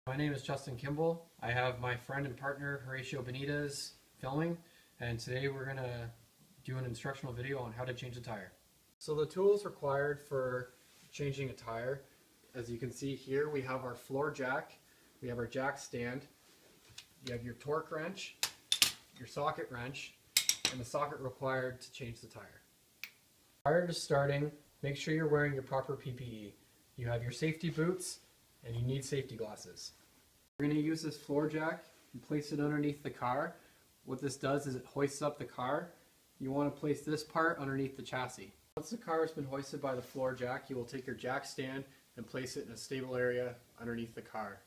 My name is Justin Kimball. I have my friend and partner Horatio Benitez filming, and today we're going to do an instructional video on how to change a tire. So the tools required for changing a tire, as you can see here, we have our floor jack, we have our jack stand, you have your torque wrench, your socket wrench, and the socket required to change the tire. Prior to starting, make sure you're wearing your proper PPE. You have your safety boots, and you need safety glasses. We're going to use this floor jack and place it underneath the car. What this does is it hoists up the car. You want to place this part underneath the chassis. Once the car has been hoisted by the floor jack, you will take your jack stand and place it in a stable area underneath the car.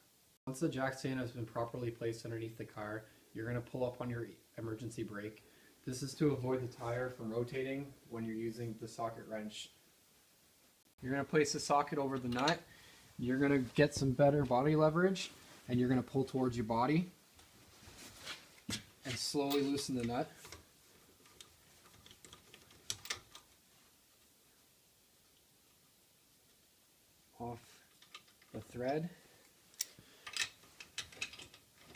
Once the jack stand has been properly placed underneath the car, you're going to pull up on your emergency brake. This is to avoid the tire from rotating when you're using the socket wrench. You're going to place the socket over the nut. You're going to get some better body leverage, and you're going to pull towards your body and slowly loosen the nut. Off the thread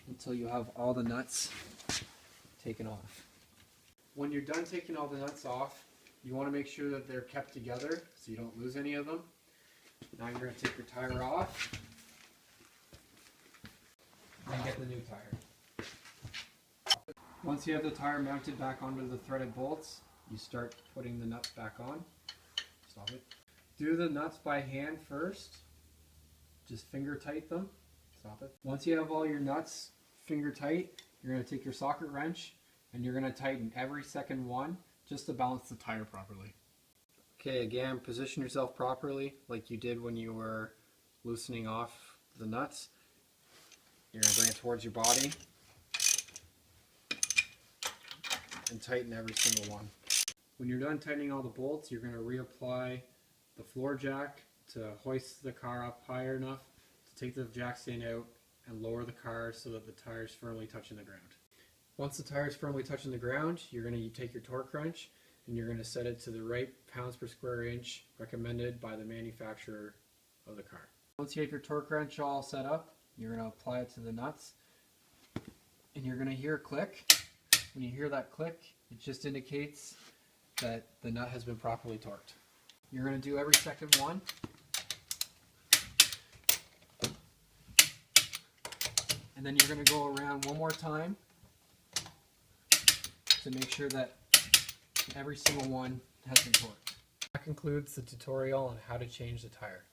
until you have all the nuts taken off. When you're done taking all the nuts off, you want to make sure that they're kept together so you don't lose any of them. Now you're going to take your tire off and get the new tire. Once you have the tire mounted back onto the threaded bolts, you start putting the nuts back on. Stop it. Do the nuts by hand first. Just finger tight them. Stop it. Once you have all your nuts finger tight, you're going to take your socket wrench and you're going to tighten every second one just to balance the tire properly. Okay, again, position yourself properly like you did when you were loosening off the nuts. You're going to bring it towards your body and tighten every single one. When you're done tightening all the bolts, you're going to reapply the floor jack to hoist the car up higher enough to take the jack stand out and lower the car so that the tire is firmly touching the ground. Once the tire is firmly touching the ground, you're going to take your torque wrench and you're going to set it to the right pounds per square inch recommended by the manufacturer of the car. Once you have your torque wrench all set up, you're going to apply it to the nuts and you're going to hear a click. When you hear that click, it just indicates that the nut has been properly torqued. You're going to do every second one. And then you're going to go around one more time to make sure that every single one has been torqued. That concludes the tutorial on how to change the tire.